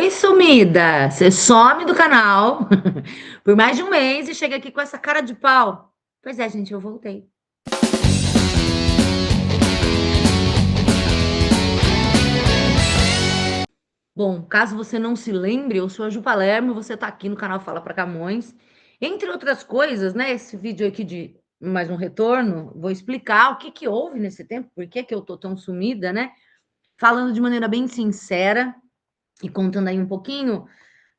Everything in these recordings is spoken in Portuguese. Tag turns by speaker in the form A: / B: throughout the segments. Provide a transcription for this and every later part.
A: Oi, sumida! Você some do canal por mais de um mês e chega aqui com essa cara de pau. Pois é, gente, eu voltei. Bom, caso você não se lembre, eu sou a Ju Palermo, você tá aqui no canal Fala Pra Camões. Entre outras coisas, né, esse vídeo aqui de mais um retorno, vou explicar o que houve nesse tempo, por que eu tô tão sumida, né? Falando de maneira bem sincera e contando aí um pouquinho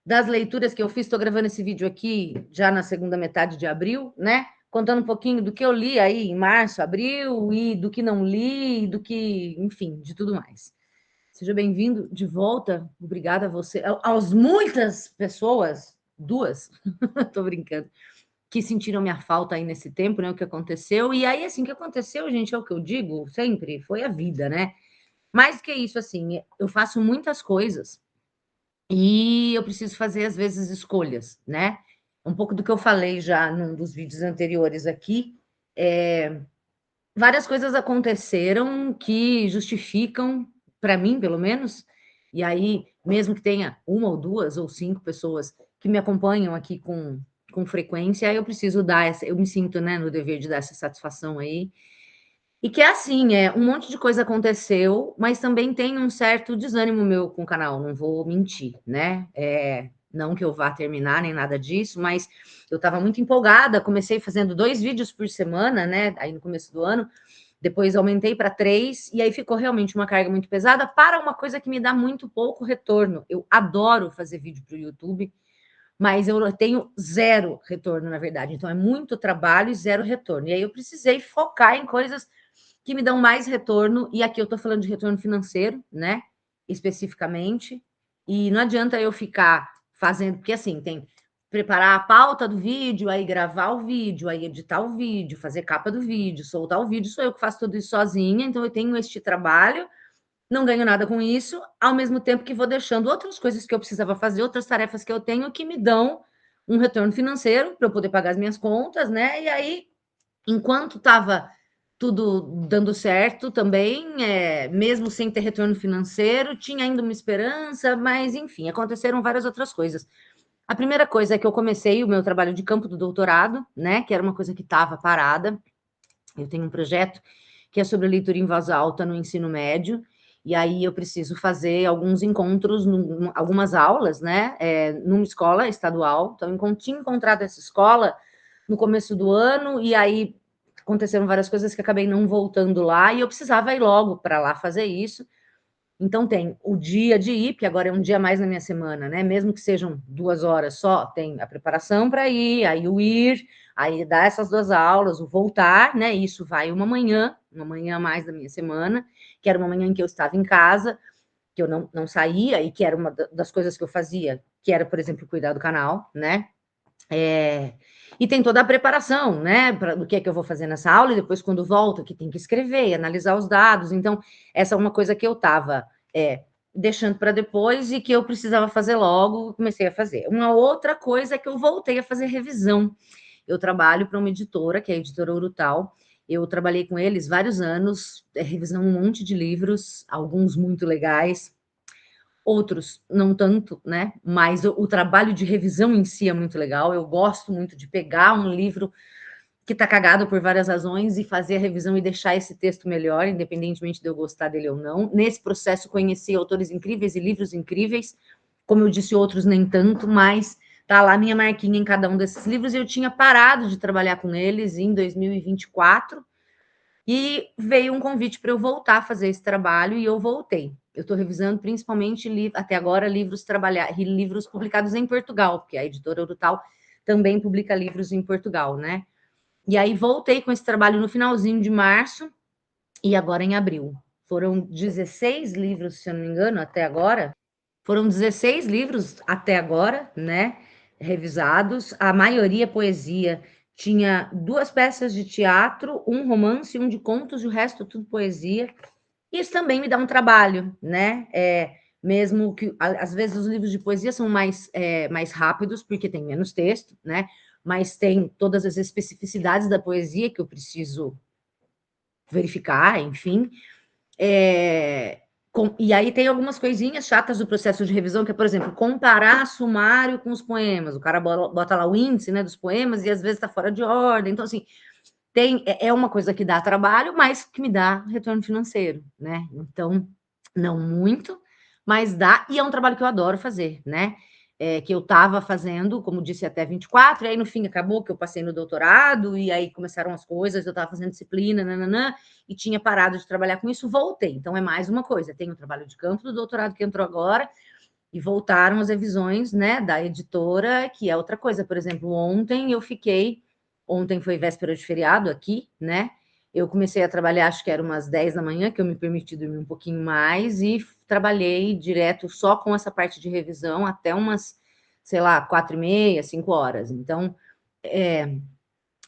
A: das leituras que eu fiz. Estou gravando esse vídeo aqui já na segunda metade de abril, né? Contando um pouquinho do que eu li aí em março, abril, e do que não li, do que, enfim, de tudo mais. Seja bem-vindo de volta. Obrigada a você, aos muitas pessoas, duas, tô brincando, que sentiram minha falta aí nesse tempo, né? O que aconteceu. E aí, assim, o que aconteceu, gente, é o que eu digo sempre, foi a vida, né? Mais que isso, assim, eu faço muitas coisas e eu preciso fazer, às vezes, escolhas, né? Um pouco do que eu falei já num dos vídeos anteriores aqui. Várias coisas aconteceram que justificam, para mim, pelo menos, e aí, mesmo que tenha uma ou duas ou cinco pessoas que me acompanham aqui com frequência, eu preciso dar essa, eu me sinto, né, no dever de dar essa satisfação aí. E que é assim, um monte de coisa aconteceu, mas também tem um certo desânimo meu com o canal, não vou mentir, né? Não que eu vá terminar nem nada disso, mas eu estava muito empolgada, comecei fazendo 2 vídeos por semana, né? Aí no começo do ano, depois aumentei para 3, e aí ficou realmente uma carga muito pesada para uma coisa que me dá muito pouco retorno. Eu adoro fazer vídeo para o YouTube, mas eu tenho zero retorno, na verdade. Então é muito trabalho e zero retorno. E aí eu precisei focar em coisas que me dão mais retorno, e aqui eu estou falando de retorno financeiro, né? Especificamente. E não adianta eu ficar fazendo, porque assim, tem preparar a pauta do vídeo, aí gravar o vídeo, aí editar o vídeo, fazer capa do vídeo, soltar o vídeo, sou eu que faço tudo isso sozinha, então eu tenho este trabalho, não ganho nada com isso, ao mesmo tempo que vou deixando outras coisas que eu precisava fazer, outras tarefas que eu tenho que me dão um retorno financeiro para eu poder pagar as minhas contas, né? E aí, enquanto estava tudo dando certo também, mesmo sem ter retorno financeiro, tinha ainda uma esperança, mas enfim, aconteceram várias outras coisas. A primeira coisa é que eu comecei o meu trabalho de campo do doutorado, né, que era uma coisa que estava parada. Eu tenho um projeto que é sobre leitura em voz alta no ensino médio, e aí eu preciso fazer alguns encontros, algumas aulas, né, numa escola estadual. Então, eu tinha encontrado essa escola no começo do ano, e aí aconteceram várias coisas que acabei não voltando lá, e eu precisava ir logo para lá fazer isso. Então tem o dia de ir, que agora é um dia a mais na minha semana, né? Mesmo que sejam 2 horas só, tem a preparação para ir, aí o ir, aí dar essas 2 aulas, o voltar, né? Isso vai uma manhã a mais da minha semana, que era uma manhã em que eu estava em casa, que eu não saía, e que era uma das coisas que eu fazia, que era, por exemplo, cuidar do canal, né? E tem toda a preparação, né, do que é que eu vou fazer nessa aula, e depois, quando volto, que tem que escrever, analisar os dados. Então, essa é uma coisa que eu estava deixando para depois e que eu precisava fazer logo, comecei a fazer. Uma outra coisa é que eu voltei a fazer revisão. Eu trabalho para uma editora, que é a Editora Urutau. Eu trabalhei com eles vários anos, revisando um monte de livros, alguns muito legais, outros não tanto, né? Mas o trabalho de revisão em si é muito legal. Eu gosto muito de pegar um livro que está cagado por várias razões e fazer a revisão e deixar esse texto melhor, independentemente de eu gostar dele ou não. Nesse processo, conheci autores incríveis e livros incríveis, como eu disse, outros nem tanto, mas tá lá minha marquinha em cada um desses livros. E eu tinha parado de trabalhar com eles em 2024, e veio um convite para eu voltar a fazer esse trabalho, e eu voltei. Eu estou revisando principalmente, até agora, livros publicados em Portugal, porque a Editora Urutau também publica livros em Portugal, né? E aí voltei com esse trabalho no finalzinho de março, e agora em abril. Foram 16 livros, se eu não me engano, até agora. Foram 16 livros até agora, né? Revisados. A maioria poesia. Tinha 2 peças de teatro, um romance, um de contos, e o resto tudo poesia. Isso também me dá um trabalho, né? Mesmo que às vezes os livros de poesia são mais rápidos, porque tem menos texto, né? Mas tem todas as especificidades da poesia que eu preciso verificar, enfim. E aí tem algumas coisinhas chatas do processo de revisão, que é, por exemplo, comparar sumário com os poemas. O cara bota lá o índice, né, dos poemas e às vezes está fora de ordem. Então, assim, é uma coisa que dá trabalho, mas que me dá retorno financeiro, né? Então, não muito, mas dá, e é um trabalho que eu adoro fazer, né? Que eu estava fazendo, como disse, até 24, e aí no fim acabou que eu passei no doutorado, e aí começaram as coisas, eu estava fazendo disciplina, nananã, e tinha parado de trabalhar com isso, voltei. Então é mais uma coisa, tem o trabalho de campo do doutorado que entrou agora, e voltaram as revisões, né, da editora, que é outra coisa. Por exemplo, ontem foi véspera de feriado aqui, né? Eu comecei a trabalhar, acho que era umas 10 da manhã, que eu me permiti dormir um pouquinho mais, e trabalhei direto só com essa parte de revisão até umas, sei lá, 4h30, 5 horas. Então,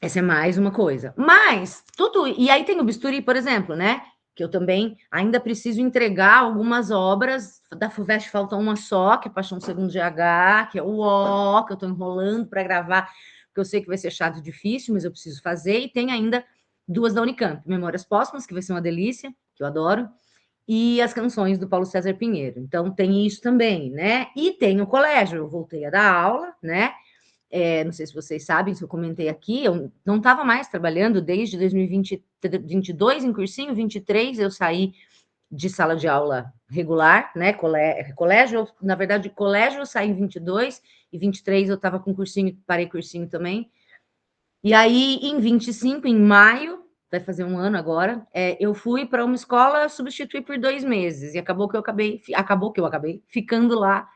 A: essa é mais uma coisa. Mas, tudo. E aí tem o bisturi, por exemplo, né? Que eu também ainda preciso entregar algumas obras. Da FUVEST falta uma só, que é Paixão Segundo GH, que é o O, que eu estou enrolando para gravar, porque eu sei que vai ser chato e difícil, mas eu preciso fazer. E tem ainda duas da Unicamp: Memórias Póstumas, que vai ser uma delícia, que eu adoro, e as canções do Paulo César Pinheiro. Então tem isso também, né? E tem o colégio, eu voltei a dar aula, né? Não sei se vocês sabem, se eu comentei aqui, eu não estava mais trabalhando desde 2022 em cursinho, 23 eu saí de sala de aula regular, né, colégio, na verdade, colégio eu saí em 22, e 23 eu estava com cursinho, parei cursinho também, e aí em 25, em maio, vai fazer um ano agora, eu fui para uma escola substituir por 2 meses, e acabou que eu acabei ficando lá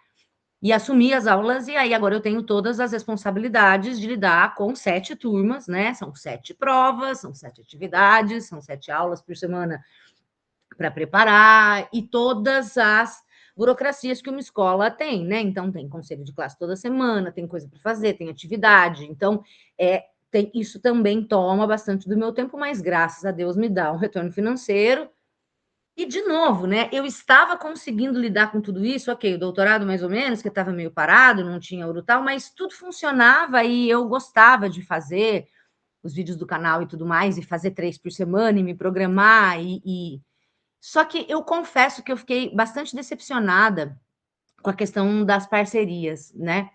A: e assumi as aulas, e aí agora eu tenho todas as responsabilidades de lidar com 7 turmas, né? São 7 provas, são 7 atividades, são 7 aulas por semana para preparar, e todas as burocracias que uma escola tem, né? Então, tem conselho de classe toda semana, tem coisa para fazer, tem atividade. Então, isso também toma bastante do meu tempo, mas graças a Deus me dá um retorno financeiro. E, de novo, né, eu estava conseguindo lidar com tudo isso, ok, o doutorado mais ou menos, que estava meio parado, não tinha ouro tal, mas tudo funcionava e eu gostava de fazer os vídeos do canal e tudo mais, e fazer 3 por semana, e me programar, Só que eu confesso que eu fiquei bastante decepcionada com a questão das parcerias, né?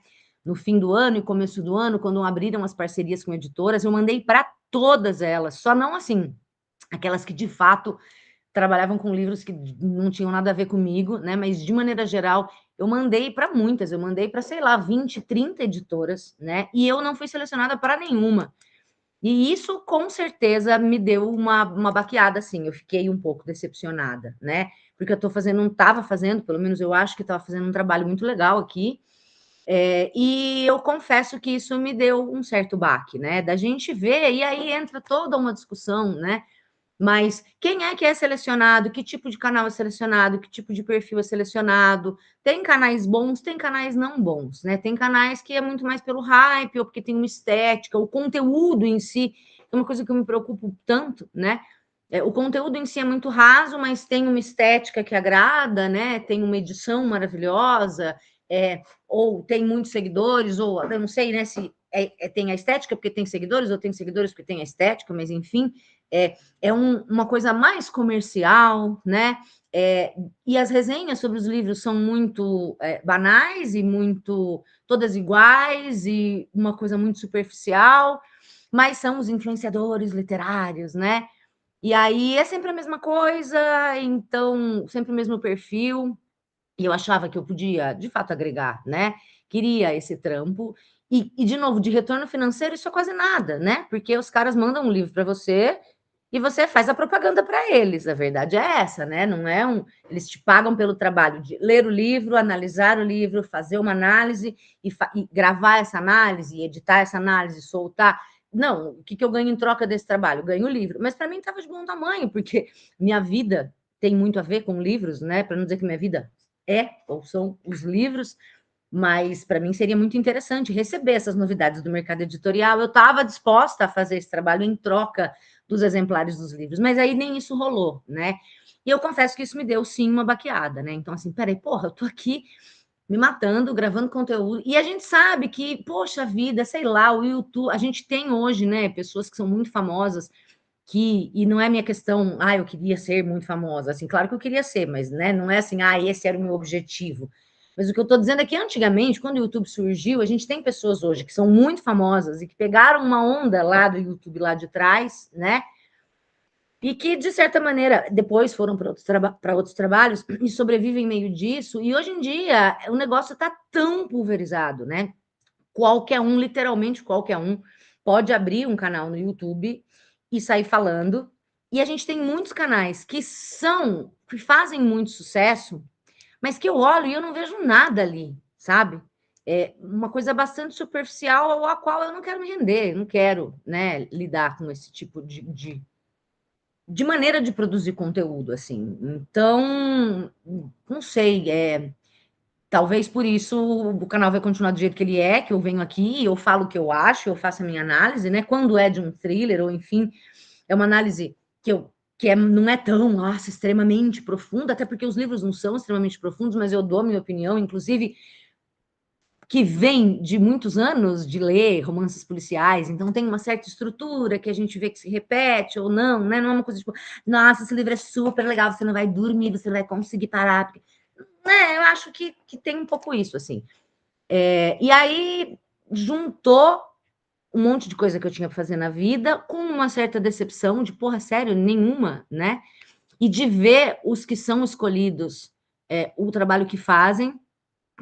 A: No fim do ano e começo do ano, quando abriram as parcerias com editoras, eu mandei para todas elas, só não assim, aquelas que de fato trabalhavam com livros que não tinham nada a ver comigo, né? Mas de maneira geral, eu mandei para muitas, eu mandei para, sei lá, 20, 30 editoras, né? E eu não fui selecionada para nenhuma. E isso com certeza me deu uma baqueada, assim, eu fiquei um pouco decepcionada, né? Porque não estava fazendo, pelo menos eu acho que estava fazendo um trabalho muito legal aqui. E eu confesso que isso me deu um certo baque, né? Da gente ver, e aí entra toda uma discussão, né? Mas quem é que é selecionado? Que tipo de canal é selecionado? Que tipo de perfil é selecionado? Tem canais bons, tem canais não bons, né? Tem canais que é muito mais pelo hype, ou porque tem uma estética, o conteúdo em si é uma coisa que eu me preocupo tanto, né? O conteúdo em si é muito raso, mas tem uma estética que agrada, né? Tem uma edição maravilhosa, ou tem muitos seguidores, ou eu não sei, né? Se tem a estética porque tem seguidores, ou tem seguidores porque tem a estética, mas enfim, uma coisa mais comercial, né? E as resenhas sobre os livros são muito banais e muito todas iguais, e uma coisa muito superficial, mas são os influenciadores literários, né? E aí é sempre a mesma coisa, então, sempre o mesmo perfil, e eu achava que eu podia, de fato, agregar, né? Queria esse trampo. E, de novo, de retorno financeiro, isso é quase nada, né? Porque os caras mandam um livro para você e você faz a propaganda para eles. A verdade é essa, né? Não é Eles te pagam pelo trabalho de ler o livro, analisar o livro, fazer uma análise e gravar essa análise, e editar essa análise, soltar. Não, o que eu ganho em troca desse trabalho? Eu ganho o livro. Mas para mim estava de bom tamanho, porque minha vida tem muito a ver com livros, né? Para não dizer que minha vida ou são os livros, mas para mim seria muito interessante receber essas novidades do mercado editorial. Eu estava disposta a fazer esse trabalho em troca dos exemplares dos livros, mas aí nem isso rolou, né? E eu confesso que isso me deu, sim, uma baqueada, né? Então, assim, peraí, porra, eu tô aqui me matando, gravando conteúdo, e a gente sabe que, poxa vida, sei lá, o YouTube, a gente tem hoje, né, pessoas que são muito famosas e não é minha questão, eu queria ser muito famosa, assim, claro que eu queria ser, mas, né, não é assim, esse era o meu objetivo. Mas o que eu estou dizendo é que antigamente, quando o YouTube surgiu, a gente tem pessoas hoje que são muito famosas e que pegaram uma onda lá do YouTube lá de trás, né? E que, de certa maneira, depois foram para outros trabalhos e sobrevivem meio disso. E hoje em dia o negócio está tão pulverizado, né? Qualquer um, literalmente qualquer um, pode abrir um canal no YouTube e sair falando. E a gente tem muitos canais que fazem muito sucesso, mas que eu olho e eu não vejo nada ali, sabe? É uma coisa bastante superficial a qual eu não quero me render, não quero, né, lidar com esse tipo de maneira de produzir conteúdo, assim. Então, não sei, talvez por isso o canal vai continuar do jeito que ele é, que eu venho aqui, eu falo o que eu acho, eu faço a minha análise, né? Quando é de um thriller, ou enfim, é uma análise não é tão, extremamente profunda, até porque os livros não são extremamente profundos, mas eu dou a minha opinião, inclusive, que vem de muitos anos de ler romances policiais, então tem uma certa estrutura que a gente vê que se repete ou não, né? Não é uma coisa tipo, nossa, esse livro é super legal, você não vai dormir, você não vai conseguir parar, porque... né? Eu acho que tem um pouco isso, assim. E aí juntou um monte de coisa que eu tinha para fazer na vida, com uma certa decepção de, porra, sério, nenhuma, né? E de ver os que são escolhidos, o trabalho que fazem,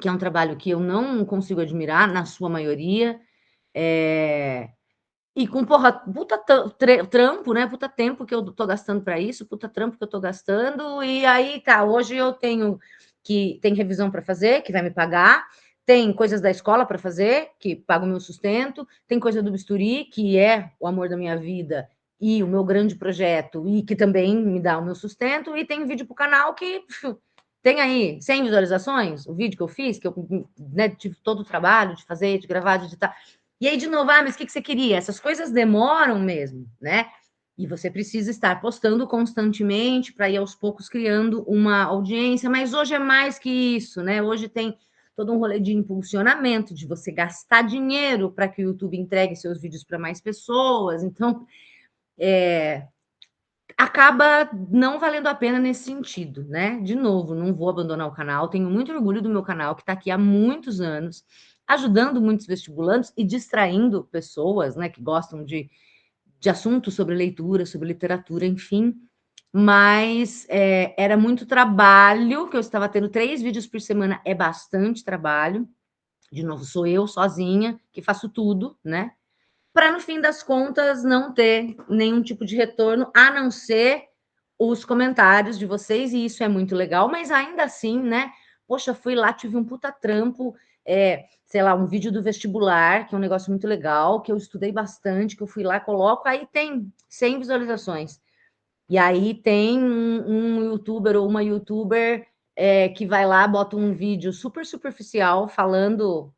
A: que é um trabalho que eu não consigo admirar, na sua maioria, e com, porra, puta trampo, né? Puta tempo que eu tô gastando para isso, puta trampo que eu tô gastando, e aí tá, hoje eu tem revisão para fazer, que vai me pagar, tem coisas da escola para fazer, que paga o meu sustento, tem coisa do bisturi, que é o amor da minha vida e o meu grande projeto, e que também me dá o meu sustento, e tem vídeo pro canal que tem aí 100 visualizações, o vídeo que eu fiz, que eu, né, tive todo o trabalho de fazer, de gravar, de editar. E aí, de novo, mas o que você queria? Essas coisas demoram mesmo, né? E você precisa estar postando constantemente para ir aos poucos criando uma audiência, mas hoje é mais que isso, né? Hoje tem todo um rolê de impulsionamento, de você gastar dinheiro para que o YouTube entregue seus vídeos para mais pessoas. Então, acaba não valendo a pena nesse sentido, né? De novo, não vou abandonar o canal, tenho muito orgulho do meu canal, que está aqui há muitos anos, ajudando muitos vestibulandos e distraindo pessoas, né, que gostam de assuntos sobre leitura, sobre literatura, enfim. Mas era muito trabalho, que eu estava tendo 3 vídeos por semana, é bastante trabalho. De novo, sou eu sozinha que faço tudo, né? Para no fim das contas não ter nenhum tipo de retorno, a não ser os comentários de vocês, e isso é muito legal, mas ainda assim, né? Poxa, fui lá, tive um puta trampo, sei lá, um vídeo do vestibular, que é um negócio muito legal, que eu estudei bastante, que eu fui lá, coloco, aí tem 100 visualizações. E aí tem um youtuber ou uma youtuber que vai lá, bota um vídeo super superficial falando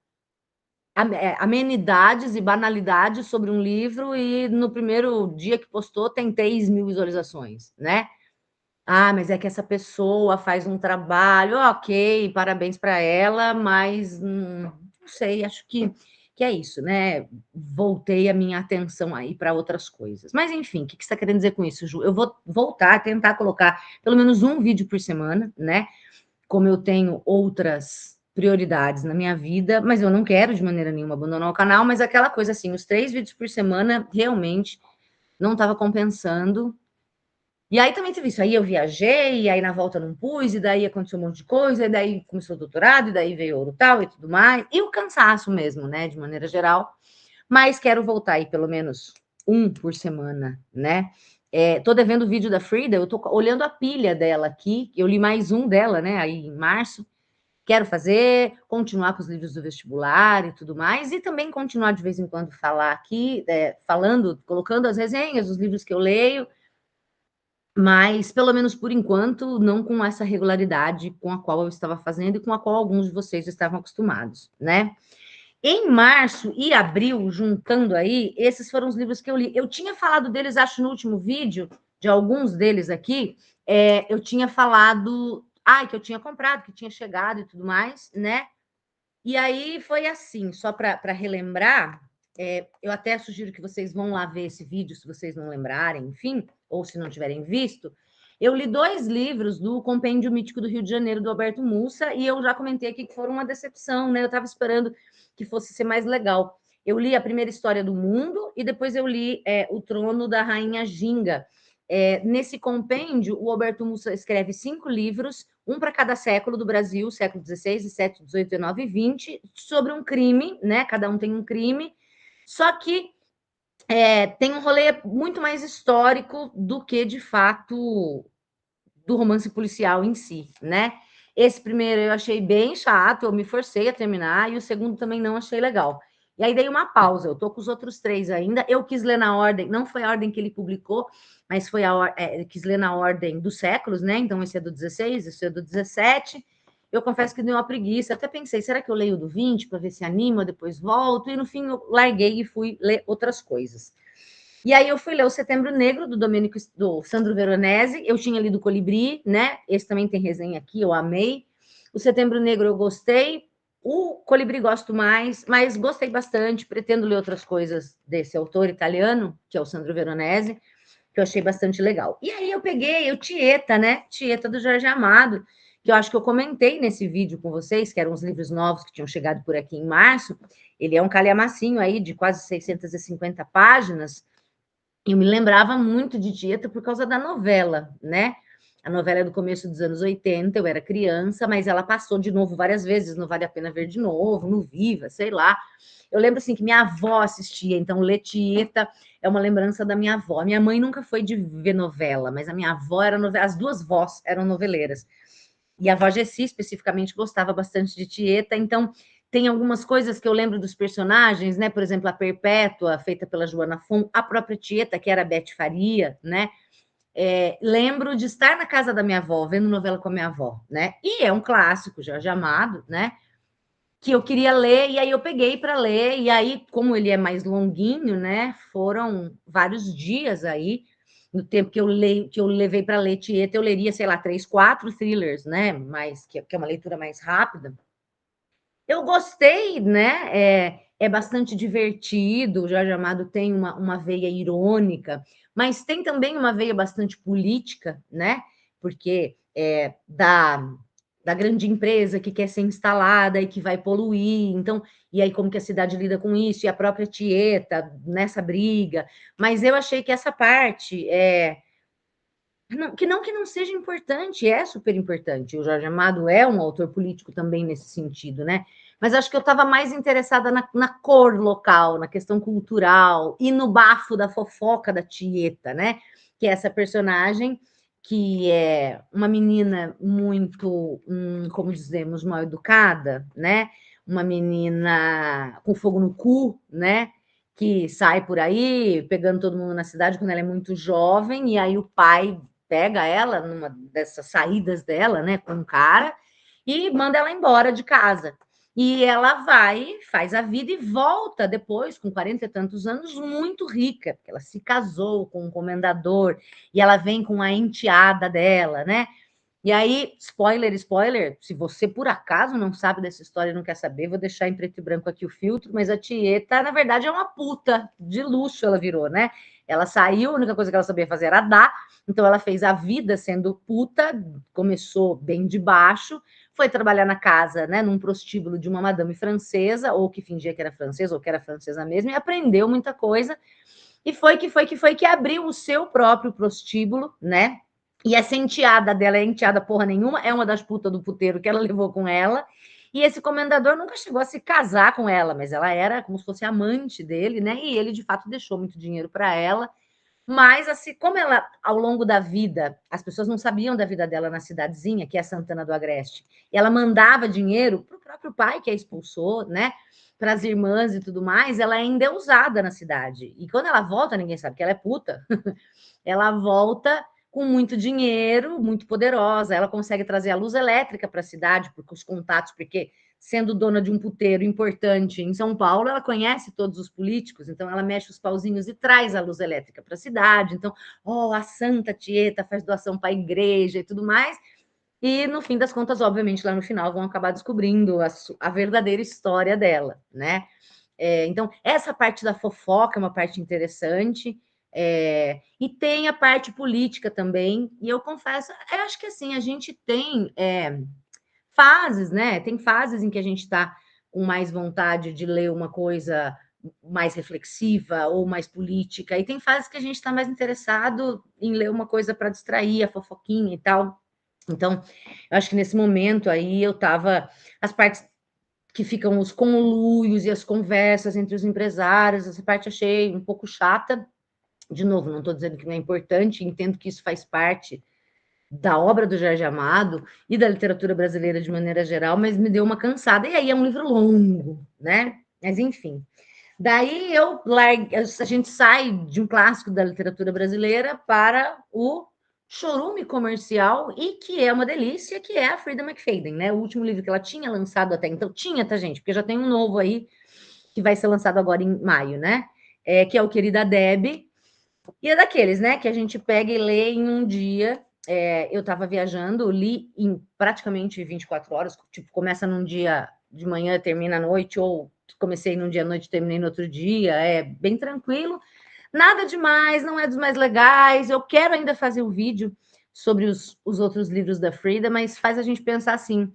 A: amenidades e banalidades sobre um livro, e no primeiro dia que postou tem 3 mil visualizações, né? Mas é que essa pessoa faz um trabalho, ok, parabéns para ela, mas não sei, acho que é isso, né? Voltei a minha atenção aí para outras coisas. Mas enfim, o que você está querendo dizer com isso, Ju? Eu vou voltar a tentar colocar pelo menos um vídeo por semana, né? Como eu tenho outras prioridades na minha vida, mas eu não quero de maneira nenhuma abandonar o canal, mas aquela coisa assim, os 3 vídeos por semana realmente não estava compensando. E aí também teve isso, aí eu viajei, e aí na volta não pus, e daí aconteceu um monte de coisa, e daí começou o doutorado, e daí veio ouro tal e tudo mais, e o cansaço mesmo, né, de maneira geral, mas quero voltar aí pelo menos um por semana, né? Tô devendo o vídeo da Frida, eu tô olhando a pilha dela aqui, eu li mais um dela, né, aí em março, quero fazer, continuar com os livros do vestibular e tudo mais, e também continuar de vez em quando falar aqui, falando, colocando as resenhas dos livros que eu leio, mas, pelo menos por enquanto, não com essa regularidade com a qual eu estava fazendo e com a qual alguns de vocês estavam acostumados, né? Em março e abril, juntando aí, esses foram os livros que eu li. Eu tinha falado deles, acho, no último vídeo, de alguns deles aqui, eu tinha falado, que eu tinha comprado, que tinha chegado e tudo mais, né? E aí foi assim, só para relembrar, eu até sugiro que vocês vão lá ver esse vídeo, se vocês não lembrarem, enfim, ou se não tiverem visto. Eu li 2 livros do Compêndio Mítico do Rio de Janeiro, do Alberto Mussa, e eu já comentei aqui que foram uma decepção, né? Eu estava esperando que fosse ser mais legal. Eu li a primeira história do mundo e depois eu li O Trono da Rainha Ginga. Nesse compêndio, o Alberto Mussa escreve 5 livros, um para cada século do Brasil, século XVI, XVII, XVIII, XIX e XX, sobre um crime, né? Cada um tem um crime, só que tem um rolê muito mais histórico do que, de fato, do romance policial em si, né? Esse primeiro eu achei bem chato, eu me forcei a terminar, e o segundo também não achei legal. E aí dei uma pausa, eu tô com os outros 3 ainda. Eu quis ler na ordem, não foi a ordem que ele publicou, mas foi quis ler na ordem dos séculos, né? Então esse é do 16, esse é do 17. Eu confesso que deu uma preguiça, até pensei, será que eu leio do 20 para ver se anima, depois volto? E no fim eu larguei e fui ler outras coisas. E aí eu fui ler o Setembro Negro, do Sandro Veronese. Eu tinha lido Colibri, né? Esse também tem resenha aqui, eu amei. O Setembro Negro eu gostei. O Colibri gosto mais, mas gostei bastante. Pretendo ler outras coisas desse autor italiano, que é o Sandro Veronese, que eu achei bastante legal. E aí eu peguei o Tieta, né? Tieta do Jorge Amado, que eu acho que eu comentei nesse vídeo com vocês, que eram os livros novos que tinham chegado por aqui em março. Ele é um calhamacinho aí de quase 650 páginas. Eu me lembrava muito de Tieta por causa da novela, né? A novela é do começo dos anos 80, eu era criança, mas ela passou de novo várias vezes, não vale a pena ver de novo, no Viva, sei lá. Eu lembro assim que minha avó assistia, então Tieta é uma lembrança da minha avó. Minha mãe nunca foi de ver novela, mas a minha avó era novela, as duas vós eram noveleiras. E a avó Jessi especificamente gostava bastante de Tieta, então tem algumas coisas que eu lembro dos personagens, né? Por exemplo, a Perpétua, feita pela Joana Fon, a própria Tieta, que era a Beth Faria, né? Lembro de estar na casa da minha avó, vendo novela com a minha avó, né? E é um clássico, Jorge Amado, né? Que eu queria ler, e aí eu peguei para ler, e aí, como ele é mais longuinho, né? Foram vários dias aí, no tempo que eu levei para ler Tieta, eu leria, sei lá, 3, 4 thrillers, né? Mas que é uma leitura mais rápida. Eu gostei, né? É bastante divertido. O Jorge Amado tem uma veia irônica, mas tem também uma veia bastante política, né? Porque da grande empresa que quer ser instalada e que vai poluir. Então, e aí como que a cidade lida com isso? E a própria Tieta nessa briga. Mas eu achei que essa parte que não seja importante, é super importante. O Jorge Amado é um autor político também nesse sentido, né? Mas acho que eu estava mais interessada na cor local, na questão cultural e no bafo da fofoca da Tieta, né? Que é essa personagem que é uma menina muito, como dizemos, mal educada, né? Uma menina com fogo no cu, né? Que sai por aí pegando todo mundo na cidade quando ela é muito jovem, e aí o pai pega ela numa dessas saídas dela, né, com um cara, e manda ela embora de casa. E ela vai, faz a vida e volta depois, com 40 e tantos anos, muito rica, porque ela se casou com um comendador, e ela vem com a enteada dela, né? E aí, spoiler, spoiler, se você por acaso não sabe dessa história e não quer saber, vou deixar em preto e branco aqui o filtro, mas a Tieta, na verdade, é uma puta de luxo, ela virou, né? Ela saiu, a única coisa que ela sabia fazer era dar, então ela fez a vida sendo puta, começou bem de baixo, foi trabalhar na casa, né, num prostíbulo de uma madame francesa, ou que fingia que era francesa, ou que era francesa mesmo, e aprendeu muita coisa, e foi que abriu o seu próprio prostíbulo, né? E essa enteada dela é enteada porra nenhuma, é uma das putas do puteiro que ela levou com ela. E esse comendador nunca chegou a se casar com ela, mas ela era como se fosse amante dele, né? E ele de fato deixou muito dinheiro para ela. Mas assim, como ela ao longo da vida, as pessoas não sabiam da vida dela na cidadezinha, que é Santana do Agreste, e ela mandava dinheiro para o próprio pai que a expulsou, né? Para as irmãs e tudo mais, ela ainda é usada na cidade. E quando ela volta, ninguém sabe que ela é puta. Ela volta com muito dinheiro, muito poderosa. Ela consegue trazer a luz elétrica para a cidade, porque os contatos, porque sendo dona de um puteiro importante em São Paulo, ela conhece todos os políticos, então ela mexe os pauzinhos e traz a luz elétrica para a cidade. Então, a Santa Tieta faz doação para a igreja e tudo mais. E no fim das contas, obviamente, lá no final vão acabar descobrindo a verdadeira história dela, né? Então, essa parte da fofoca é uma parte interessante, e tem a parte política também, e eu confesso, eu acho que assim, a gente tem fases, né? Tem fases em que a gente está com mais vontade de ler uma coisa mais reflexiva ou mais política, e tem fases que a gente está mais interessado em ler uma coisa para distrair, a fofoquinha e tal. Então, eu acho que nesse momento aí eu estava. As partes que ficam os conluios e as conversas entre os empresários, essa parte achei um pouco chata. De novo, não estou dizendo que não é importante, entendo que isso faz parte da obra do Jorge Amado e da literatura brasileira de maneira geral, mas me deu uma cansada. E aí é um livro longo, né? Mas enfim. Daí a gente sai de um clássico da literatura brasileira para o chorume comercial, e que é uma delícia, que é a Frida McFadden, né? O último livro que ela tinha lançado até então, tinha, tá, gente? Porque já tem um novo aí, que vai ser lançado agora em maio, né? Que é o Querida Deb, e é daqueles, né, que a gente pega e lê em um dia. Eu estava viajando, li em praticamente 24 horas, tipo, começa num dia de manhã, termina à noite, ou comecei num dia à noite, terminei no outro dia, é bem tranquilo. Nada demais, não é dos mais legais. Eu quero ainda fazer o vídeo sobre os outros livros da Frida, mas faz a gente pensar assim,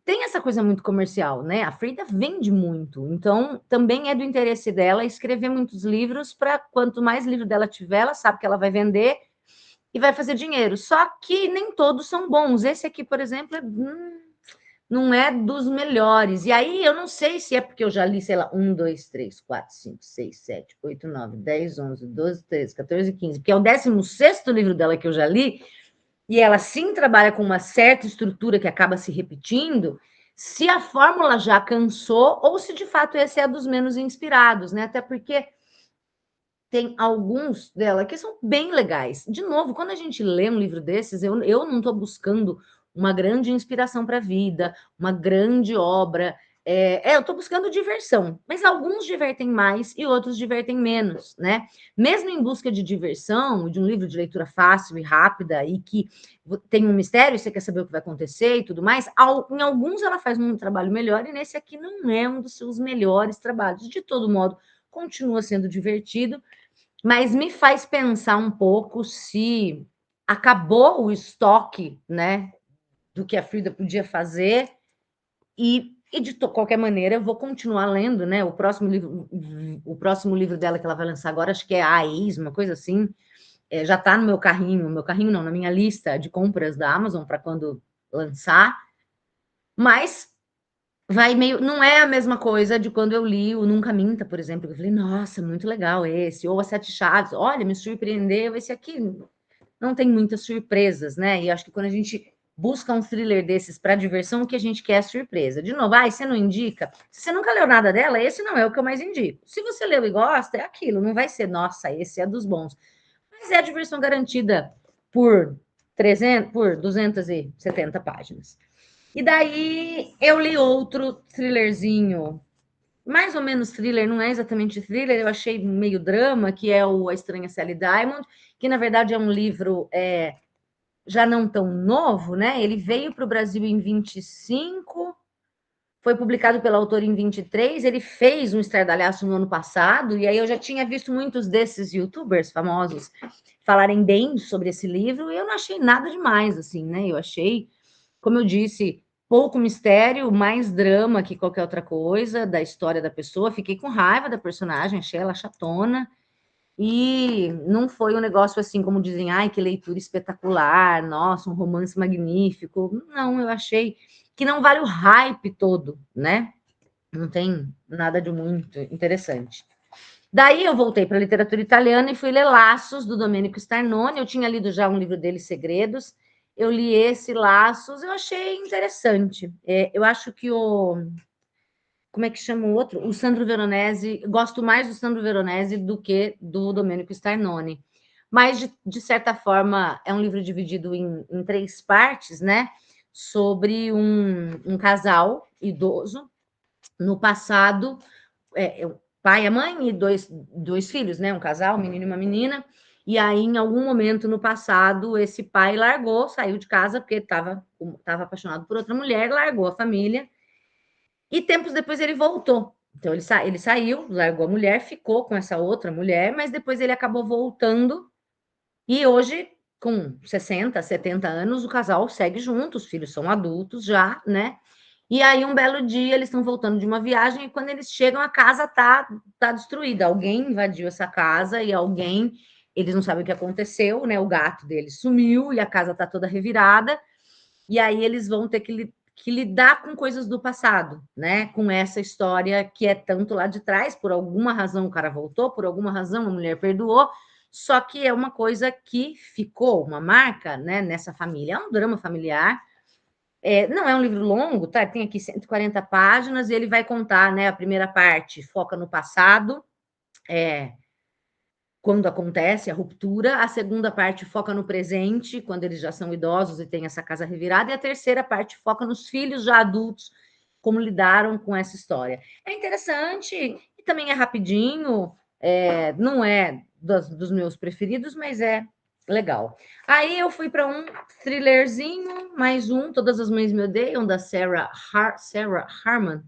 A: tem essa coisa muito comercial, né? A Frida vende muito, então também é do interesse dela escrever muitos livros, para quanto mais livro dela tiver, ela sabe que ela vai vender e vai fazer dinheiro. Só que nem todos são bons. Esse aqui, por exemplo, não é dos melhores. E aí eu não sei se é porque eu já li, sei lá, 1, 2, 3, 4, 5, 6, 7, 8, 9, 10, 11, 12, 13, 14, 15, porque é o 16º livro dela que eu já li, e ela sim trabalha com uma certa estrutura que acaba se repetindo, se a fórmula já cansou ou se de fato esse é dos menos inspirados, né? Até porque tem alguns dela que são bem legais. De novo, quando a gente lê um livro desses, eu não estou buscando uma grande inspiração para a vida, uma grande obra. Eu estou buscando diversão, mas alguns divertem mais e outros divertem menos, né? Mesmo em busca de diversão, de um livro de leitura fácil e rápida e que tem um mistério, você quer saber o que vai acontecer e tudo mais, em alguns ela faz um trabalho melhor e nesse aqui não é um dos seus melhores trabalhos. De todo modo, continua sendo divertido, mas me faz pensar um pouco se acabou o estoque, né, do que a Frida podia fazer, e de qualquer maneira eu vou continuar lendo, né? O próximo livro dela que ela vai lançar agora, acho que é A Ex, uma coisa assim, já está no meu carrinho não, na minha lista de compras da Amazon para quando lançar, mas vai meio, não é a mesma coisa de quando eu li o Nunca Minta, por exemplo, que eu falei, nossa, muito legal esse, ou As Sete Chaves, olha, me surpreendeu, esse aqui não tem muitas surpresas, né? E acho que quando a gente busca um thriller desses para diversão, o que a gente quer é surpresa. De novo, você não indica? Se você nunca leu nada dela, esse não é o que eu mais indico. Se você leu e gosta, é aquilo, não vai ser, nossa, esse é dos bons. Mas é a diversão garantida por 270 páginas. E daí eu li outro thrillerzinho, mais ou menos thriller, não é exatamente thriller, eu achei meio drama, que é o A Estranha Sally Diamond, que na verdade é um livro já não tão novo, né? Ele veio para o Brasil em 25, foi publicado pela autora em 23, ele fez um estardalhaço no ano passado, e aí eu já tinha visto muitos desses youtubers famosos falarem bem sobre esse livro, e eu não achei nada demais, assim, né? Eu achei, como eu disse, pouco mistério, mais drama que qualquer outra coisa da história da pessoa. Fiquei com raiva da personagem, achei ela chatona. E não foi um negócio assim, como dizem, ai, que leitura espetacular, nossa, um romance magnífico. Não, eu achei que não vale o hype todo, né? Não tem nada de muito interessante. Daí eu voltei para a literatura italiana e fui ler Laços, do Domenico Starnone. Eu tinha lido já um livro dele, Segredos. Eu li esse Laços, eu achei interessante. Eu acho que como é que chama o outro? O Sandro Veronese, gosto mais do Sandro Veronese do que do Domenico Starnone. Mas, de certa forma, é um livro dividido em 3 partes, né? Sobre um casal idoso, no passado, o pai, a mãe e dois filhos, né? Um casal, um menino e uma menina. E aí, em algum momento no passado, esse pai largou, saiu de casa, porque estava apaixonado por outra mulher, largou a família, e tempos depois ele voltou. Então ele saiu, largou a mulher, ficou com essa outra mulher, mas depois ele acabou voltando e hoje, com 60, 70 anos, o casal segue junto, os filhos são adultos já, né? E aí, um belo dia, eles estão voltando de uma viagem e quando eles chegam, a casa tá destruída. Alguém invadiu essa casa e alguém, eles não sabem o que aconteceu, né? O gato deles sumiu e a casa tá toda revirada. E aí eles vão ter que lidar com coisas do passado, né? Com essa história que é tanto lá de trás, por alguma razão o cara voltou, por alguma razão a mulher perdoou, só que é uma coisa que ficou, uma marca, né, nessa família. É um drama familiar. Não é um livro longo, tá? Tem aqui 140 páginas e ele vai contar, né? A primeira parte foca no passado, quando acontece a ruptura, a segunda parte foca no presente, quando eles já são idosos e têm essa casa revirada, e a terceira parte foca nos filhos já adultos, como lidaram com essa história. É interessante e também é rapidinho, não é dos meus preferidos, mas é legal. Aí eu fui para um thrillerzinho, mais um, Todas as Mães Me Odeiam, da Sarah Harman.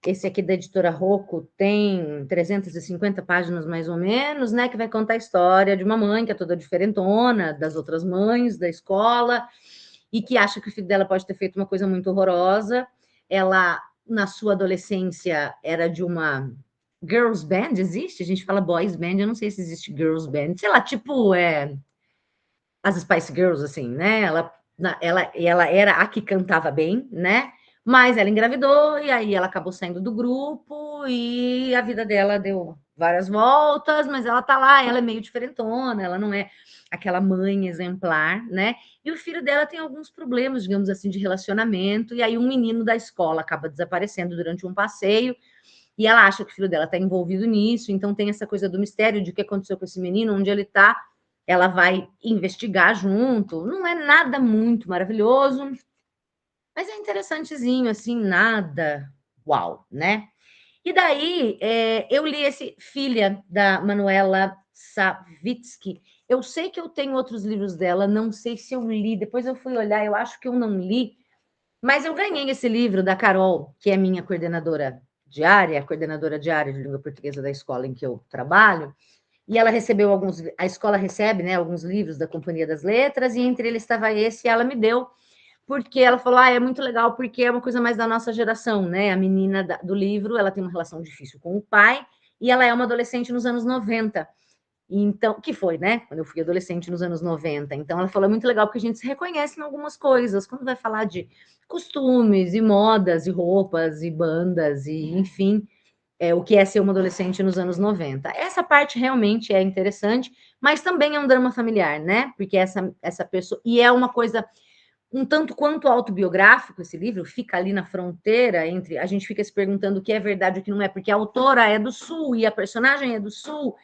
A: Esse aqui da editora Rocco tem 350 páginas mais ou menos, né? Que vai contar a história de uma mãe que é toda diferentona das outras mães da escola e que acha que o filho dela pode ter feito uma coisa muito horrorosa. Ela, na sua adolescência, era de uma girls band, existe? A gente fala boys band, eu não sei se existe girls band, sei lá, tipo as Spice Girls, assim, né? Ela era a que cantava bem, né? Mas ela engravidou e aí ela acabou saindo do grupo e a vida dela deu várias voltas, mas ela tá lá, ela é meio diferentona, ela não é aquela mãe exemplar, né? E o filho dela tem alguns problemas, digamos assim, de relacionamento, e aí um menino da escola acaba desaparecendo durante um passeio, e ela acha que o filho dela está envolvido nisso, então tem essa coisa do mistério de o que aconteceu com esse menino, onde ele está, ela vai investigar junto. Não é nada muito maravilhoso, mas é interessantezinho, assim, nada uau, né? E daí eu li esse Filha, da Manuela Savitsky. Eu sei que eu tenho outros livros dela, não sei se eu li, depois eu fui olhar, eu acho que eu não li, mas eu ganhei esse livro da Carol, que é minha coordenadora diária de língua portuguesa da escola em que eu trabalho, e ela recebeu a escola recebe, né, alguns livros da Companhia das Letras, e entre eles estava esse, e ela me deu, porque ela falou, é muito legal, porque é uma coisa mais da nossa geração, né, a menina do livro, ela tem uma relação difícil com o pai, e ela é uma adolescente nos anos 90, então, que foi, né? Quando eu fui adolescente nos anos 90. Então, ela falou, é muito legal porque a gente se reconhece em algumas coisas. Quando vai falar de costumes e modas e roupas e bandas e, enfim, o que é ser uma adolescente nos anos 90. Essa parte realmente é interessante, mas também é um drama familiar, né? Porque essa pessoa... E é uma coisa um tanto quanto autobiográfico, esse livro, fica ali na fronteira entre... A gente fica se perguntando o que é verdade e o que não é, porque a autora é do Sul e a personagem é do Sul,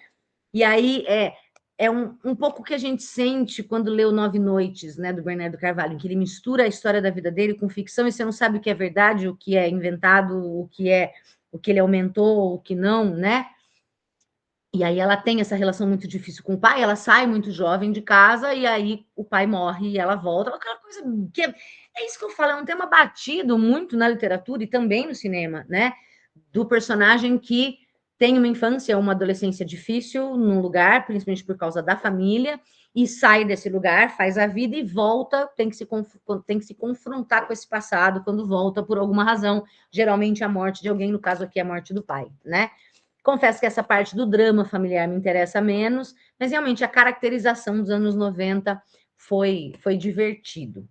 A: e aí é um pouco o que a gente sente quando lê o Nove Noites, né, do Bernardo Carvalho, em que ele mistura a história da vida dele com ficção e você não sabe o que é verdade, o que é inventado, o que ele aumentou, o que não, né? E aí ela tem essa relação muito difícil com o pai, ela sai muito jovem de casa e aí o pai morre e ela volta. Aquela coisa que é isso que eu falo, é um tema batido muito na literatura e também no cinema, né? Do personagem que tem uma infância, uma adolescência difícil num lugar, principalmente por causa da família, e sai desse lugar, faz a vida e volta, tem que se confrontar com esse passado quando volta por alguma razão, geralmente a morte de alguém, no caso aqui a morte do pai, né? Confesso que essa parte do drama familiar me interessa menos, mas realmente a caracterização dos anos 90 foi divertido.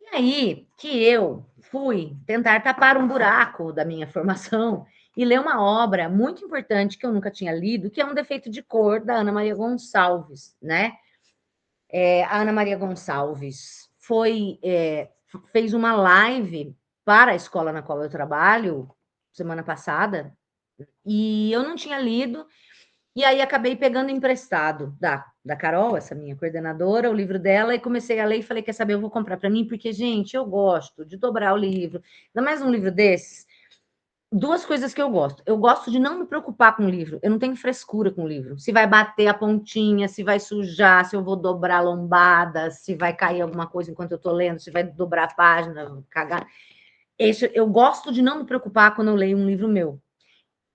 A: E aí que eu fui tentar tapar um buraco da minha formação e ler uma obra muito importante que eu nunca tinha lido, que é Um Defeito de Cor, da Ana Maria Gonçalves, né? A Ana Maria Gonçalves fez uma live para a escola na qual eu trabalho semana passada, e eu não tinha lido, e aí acabei pegando emprestado da Carol, essa minha coordenadora, o livro dela, e comecei a ler e falei, quer saber, eu vou comprar para mim, porque, gente, eu gosto de dobrar o livro. Ainda mais um livro desses, duas coisas que eu gosto. Eu gosto de não me preocupar com o livro, eu não tenho frescura com o livro. Se vai bater a pontinha, se vai sujar, se eu vou dobrar a lombada, se vai cair alguma coisa enquanto eu estou lendo, se vai dobrar a página, cagar. Eu gosto de não me preocupar quando eu leio um livro meu.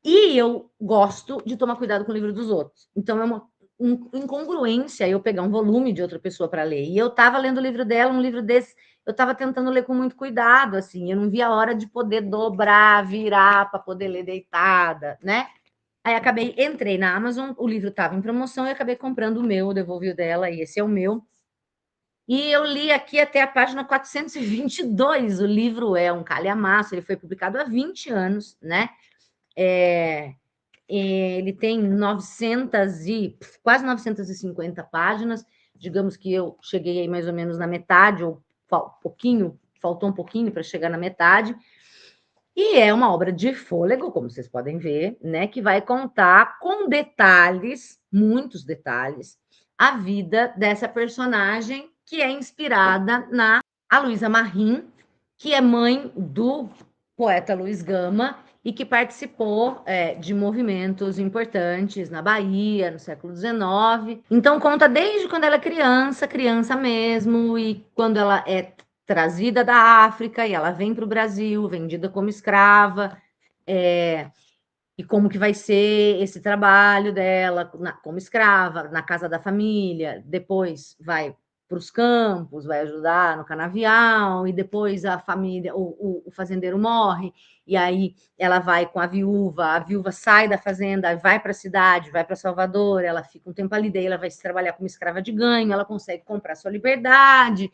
A: E eu gosto de tomar cuidado com o livro dos outros. Então é uma incongruência eu pegar um volume de outra pessoa para ler. E eu estava lendo o livro dela, um livro desse, eu estava tentando ler com muito cuidado, assim, eu não via a hora de poder dobrar, virar para poder ler deitada, né? Aí entrei na Amazon, o livro estava em promoção e acabei comprando o meu, devolvi o dela, e esse é o meu. E eu li aqui até a página 422. O livro é um calhamaço, ele foi publicado há 20 anos, né? Ele tem 900 e quase 950 páginas. Digamos que eu cheguei aí mais ou menos na metade, ou faltou um pouquinho para chegar na metade. E é uma obra de fôlego, como vocês podem ver, né, que vai contar com detalhes, muitos detalhes, a vida dessa personagem que é inspirada na Luísa Marim, que é mãe do poeta Luiz Gama e que participou de movimentos importantes na Bahia, no século XIX. Então, conta desde quando ela é criança, criança mesmo, e quando ela é trazida da África e ela vem para o Brasil, vendida como escrava, e como que vai ser esse trabalho dela como escrava, na casa da família, depois vai para os campos, vai ajudar no canavial, e depois a família, o fazendeiro morre, e aí ela vai com a viúva sai da fazenda, vai para a cidade, vai para Salvador, ela fica um tempo ali, daí ela vai se trabalhar como escrava de ganho, ela consegue comprar sua liberdade,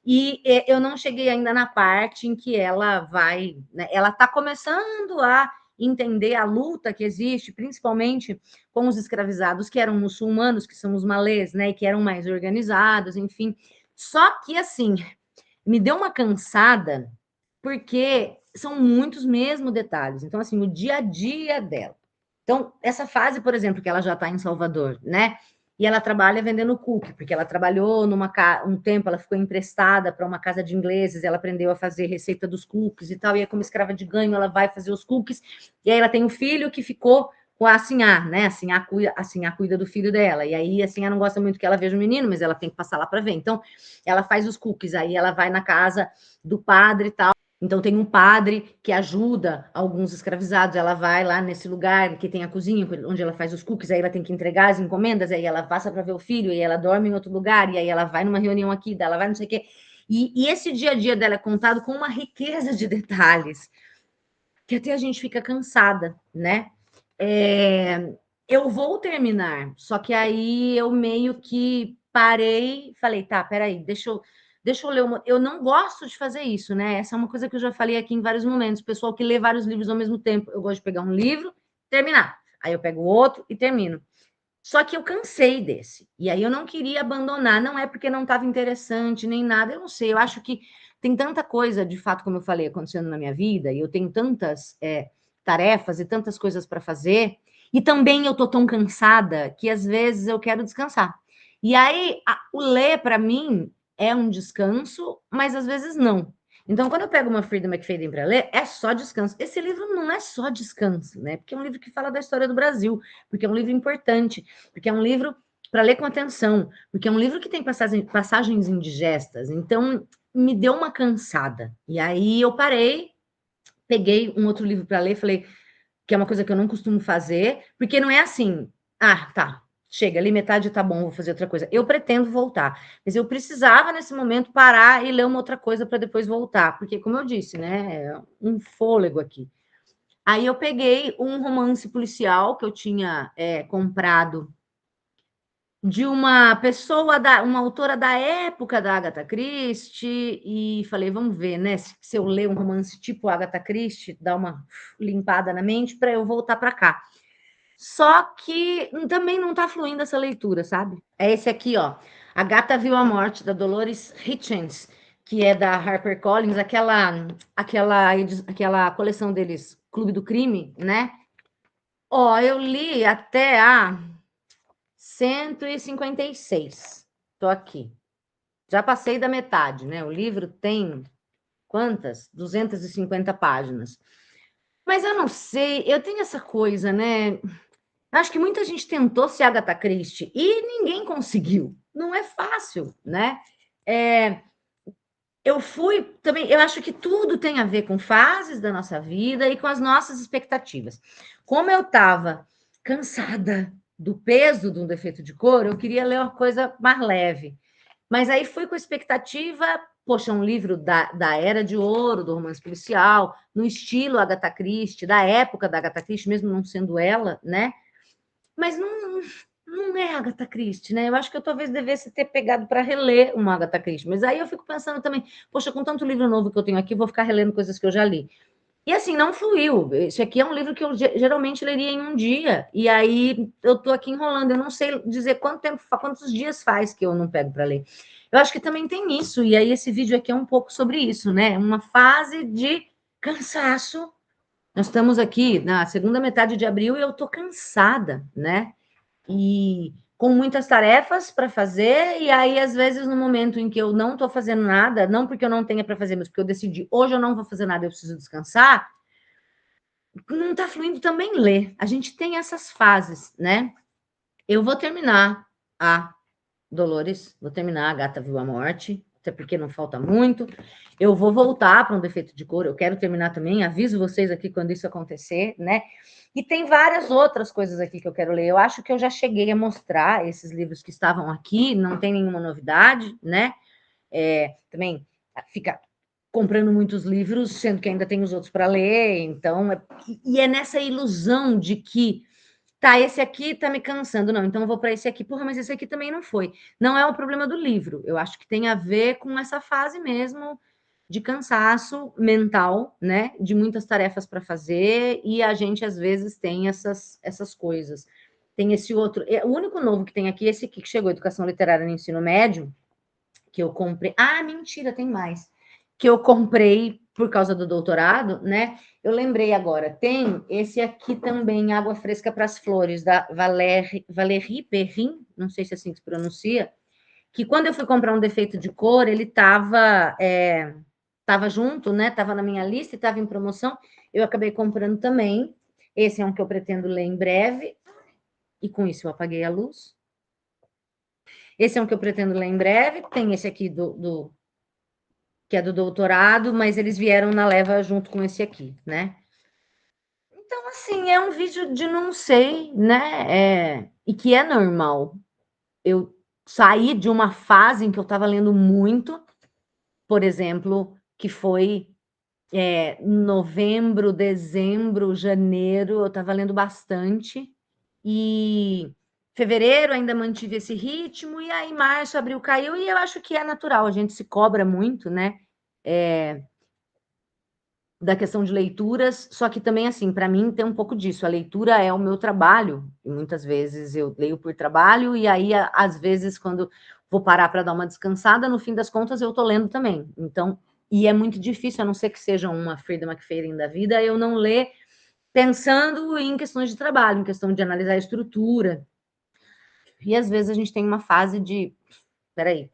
A: e eu não cheguei ainda na parte em que ela vai, né, ela está começando a entender a luta que existe, principalmente com os escravizados que eram muçulmanos, que são os malês, né, e que eram mais organizados, enfim. Só que, assim, me deu uma cansada, porque são muitos mesmo detalhes. Então, assim, o dia a dia dela. Então, essa fase, por exemplo, que ela já está em Salvador, né? E ela trabalha vendendo cookie, porque ela trabalhou um tempo, ela ficou emprestada para uma casa de ingleses, ela aprendeu a fazer receita dos cookies e tal, e aí, como escrava de ganho, ela vai fazer os cookies, e aí ela tem um filho que ficou com a Sinhá, né? A Sinhá cuida do filho dela, e aí a Sinhá não gosta muito que ela veja o menino, mas ela tem que passar lá para ver. Então, ela faz os cookies, aí ela vai na casa do padre e tal. Então, tem um padre que ajuda alguns escravizados. Ela vai lá nesse lugar que tem a cozinha, onde ela faz os cookies, aí ela tem que entregar as encomendas, aí ela passa para ver o filho, e ela dorme em outro lugar, e aí ela vai numa reunião aqui, daí ela vai não sei o quê. E esse dia a dia dela é contado com uma riqueza de detalhes, que até a gente fica cansada, né? Eu vou terminar, só que aí eu meio que parei, falei, tá, peraí, deixa eu ler uma. Eu não gosto de fazer isso, né? Essa é uma coisa que eu já falei aqui em vários momentos. O pessoal que lê vários livros ao mesmo tempo. Eu gosto de pegar um livro, terminar. Aí eu pego outro e termino. Só que eu cansei desse. E aí eu não queria abandonar. Não é porque não estava interessante nem nada. Eu não sei. Eu acho que tem tanta coisa, de fato, como eu falei, acontecendo na minha vida, e eu tenho tantas tarefas e tantas coisas para fazer, e também eu estou tão cansada que às vezes eu quero descansar. E aí o ler, para mim, é um descanso, mas às vezes não. Então, quando eu pego uma Frida McFadden para ler, é só descanso. Esse livro não é só descanso, né? Porque é um livro que fala da história do Brasil, porque é um livro importante, porque é um livro para ler com atenção, porque é um livro que tem passagens indigestas. Então, me deu uma cansada. E aí eu parei, peguei um outro livro para ler, falei que é uma coisa que eu não costumo fazer, porque não é assim, tá, chega, ali metade tá bom, vou fazer outra coisa. Eu pretendo voltar, mas eu precisava nesse momento parar e ler uma outra coisa para depois voltar, porque como eu disse, né, é um fôlego aqui. Aí eu peguei um romance policial que eu tinha comprado de uma pessoa, uma autora da época da Agatha Christie, e falei, vamos ver, né, se eu ler um romance tipo Agatha Christie, dar uma limpada na mente para eu voltar para cá. Só que também não está fluindo essa leitura, sabe? É esse aqui, ó. A Gata Viu a Morte, da Dolores Hitchens, que é da HarperCollins, aquela coleção deles, Clube do Crime, né? Ó, eu li até a 156. Tô aqui. Já passei da metade, né? O livro tem quantas? 250 páginas. Mas eu não sei, eu tenho essa coisa, né? Acho que muita gente tentou ser Agatha Christie e ninguém conseguiu. Não é fácil, né? eu fui também, eu acho que tudo tem a ver com fases da nossa vida e com as nossas expectativas. Como eu estava cansada do peso de um defeito de cor, eu queria ler uma coisa mais leve. Mas aí fui com a expectativa, poxa, um livro da Era de Ouro, do romance policial, no estilo Agatha Christie, da época da Agatha Christie, mesmo não sendo ela, né? Mas não é Agatha Christie, né? Eu acho que eu talvez devesse ter pegado para reler uma Agatha Christie. Mas aí eu fico pensando também, poxa, com tanto livro novo que eu tenho aqui, vou ficar relendo coisas que eu já li. E assim, não fluiu. Esse aqui é um livro que eu geralmente leria em um dia. E aí eu estou aqui enrolando. Eu não sei dizer quanto tempo, quantos dias faz que eu não pego para ler. Eu acho que também tem isso. E aí esse vídeo aqui é um pouco sobre isso, né? Uma fase de cansaço. Nós estamos aqui na segunda metade de abril e eu estou cansada, né? E com muitas tarefas para fazer, e aí, às vezes, no momento em que eu não estou fazendo nada, não porque eu não tenha para fazer, mas porque eu decidi, hoje eu não vou fazer nada, eu preciso descansar, não está fluindo também ler. A gente tem essas fases, né? Eu vou terminar a Dolores, vou terminar A Gata Viu a Morte, até porque não falta muito. Eu vou voltar para um defeito de cor, eu quero terminar também, aviso vocês aqui quando isso acontecer, né? E tem várias outras coisas aqui que eu quero ler. Eu acho que eu já cheguei a mostrar esses livros que estavam aqui, não tem nenhuma novidade, né? Também fica comprando muitos livros, sendo que ainda tem os outros para ler, então... E é nessa ilusão de que tá, esse aqui tá me cansando, não, então eu vou para esse aqui. Porra, mas esse aqui também não foi. Não é o problema do livro, eu acho que tem a ver com essa fase mesmo de cansaço mental, né? De muitas tarefas para fazer, e a gente às vezes tem essas coisas. Tem esse outro, o único novo que tem aqui, esse aqui que chegou, Educação Literária no Ensino Médio, que eu comprei. Ah, mentira, tem mais. Que eu comprei por causa do doutorado, né? Eu lembrei agora, tem esse aqui também, Água Fresca para as Flores, da Valérie Perrin, não sei se é assim que se pronuncia, que quando eu fui comprar um defeito de cor, ele tava junto, né? Tava na minha lista e estava em promoção. Eu acabei comprando também. Esse é um que eu pretendo ler em breve. E com isso eu apaguei a luz. Esse é um que eu pretendo ler em breve. Tem esse aqui que é do doutorado, mas eles vieram na leva junto com esse aqui, né? Então, assim, é um vídeo de não sei, né? E que é normal. Eu saí de uma fase em que eu estava lendo muito, por exemplo, que foi novembro, dezembro, janeiro, eu estava lendo bastante, e fevereiro ainda mantive esse ritmo, e aí março, abril caiu, e eu acho que é natural, a gente se cobra muito, né? Da questão de leituras, só que também, assim, para mim tem um pouco disso. A leitura é o meu trabalho, e muitas vezes eu leio por trabalho, e aí, às vezes, quando vou parar para dar uma descansada, no fim das contas, eu estou lendo também. Então, e é muito difícil, a não ser que seja uma Frida McFadden da vida, eu não ler pensando em questões de trabalho, em questão de analisar a estrutura. E às vezes a gente tem uma fase de, peraí,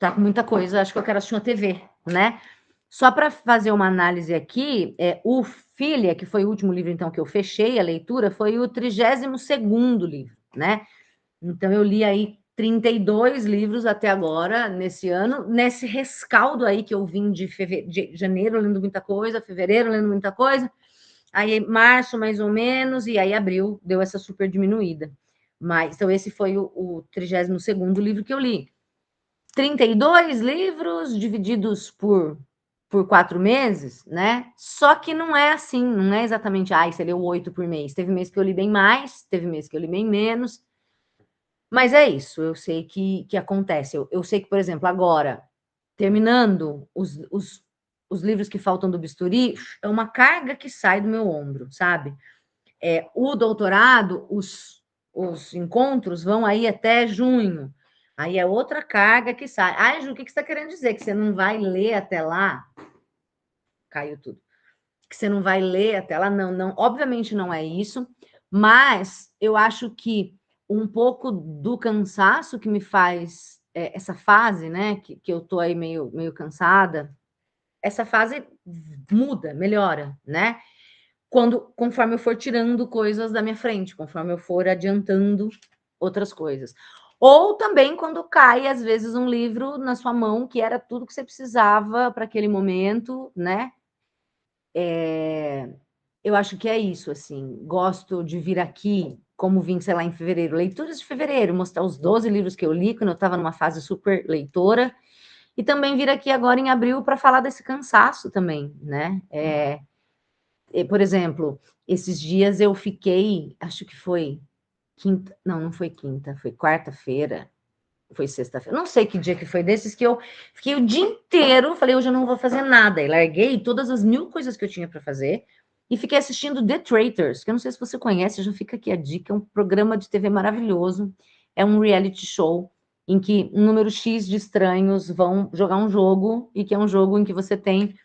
A: tá com muita coisa, acho que eu quero assistir uma TV, né? Só para fazer uma análise aqui, o Filha, que foi o último livro, então, que eu fechei a leitura, foi o 32º livro, né? Então, eu li aí 32 livros até agora, nesse ano, nesse rescaldo aí que eu vim de janeiro lendo muita coisa, fevereiro lendo muita coisa, aí março mais ou menos, e aí abril deu essa super diminuída. Mas, então, esse foi o 32º livro que eu li. 32 livros divididos por 4 meses, né? Só que não é assim, não é exatamente, você leu 8 por mês. Teve mês que eu li bem mais, teve mês que eu li bem menos. Mas é isso, eu sei que acontece. Eu sei que, por exemplo, agora, terminando os livros que faltam do bisturi, é uma carga que sai do meu ombro, sabe? O doutorado, os encontros vão aí até junho. Aí é outra carga que sai. Ju, o que você está querendo dizer? Que você não vai ler até lá? Caiu tudo. Que você não vai ler até lá? Não, não. Obviamente não é isso, mas eu acho que um pouco do cansaço que me faz essa fase, né? Que eu tô aí meio cansada, essa fase muda, melhora, né? Conforme eu for tirando coisas da minha frente, conforme eu for adiantando outras coisas. Ou também quando cai, às vezes, um livro na sua mão que era tudo que você precisava para aquele momento, né? Eu acho que é isso, assim. Gosto de vir aqui, como vim, sei lá, em fevereiro, leituras de fevereiro, mostrar os 12 livros que eu li quando eu estava numa fase super leitora, e também vir aqui agora em abril para falar desse cansaço também, né? Por exemplo, esses dias eu fiquei, acho que foi quinta, não foi quinta, foi quarta-feira, foi sexta-feira, não sei que dia que foi desses que eu fiquei o dia inteiro, falei, hoje eu não vou fazer nada, e larguei todas as 1000 coisas que eu tinha para fazer, e fiquei assistindo The Traitors, que eu não sei se você conhece, já fica aqui a dica, é um programa de TV maravilhoso, é um reality show, em que um número X de estranhos vão jogar um jogo, e que é um jogo em que você tem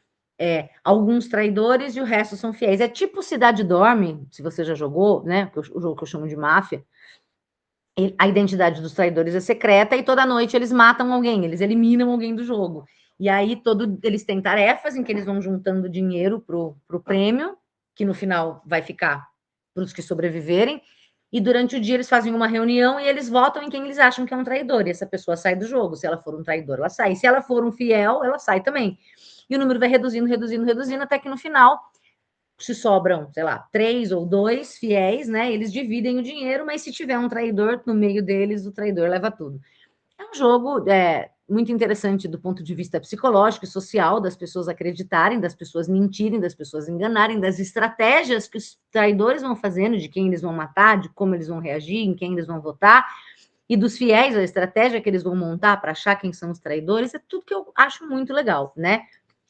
A: alguns traidores e o resto são fiéis. É tipo Cidade Dorme, se você já jogou, né? O jogo que eu chamo de máfia. A identidade dos traidores é secreta e toda noite eles matam alguém, eles eliminam alguém do jogo. E aí eles têm tarefas em que eles vão juntando dinheiro pro prêmio, que no final vai ficar para os que sobreviverem. E durante o dia eles fazem uma reunião e eles votam em quem eles acham que é um traidor. E essa pessoa sai do jogo. Se ela for um traidor, ela sai. Se ela for um fiel, ela sai também. E o número vai reduzindo, reduzindo, reduzindo, até que no final se sobram, sei lá, 3 ou 2 fiéis, né? Eles dividem o dinheiro, mas se tiver um traidor no meio deles, o traidor leva tudo. É um jogo muito interessante do ponto de vista psicológico e social, das pessoas acreditarem, das pessoas mentirem, das pessoas enganarem, das estratégias que os traidores vão fazendo, de quem eles vão matar, de como eles vão reagir, em quem eles vão votar, e dos fiéis, a estratégia que eles vão montar para achar quem são os traidores, é tudo que eu acho muito legal, né?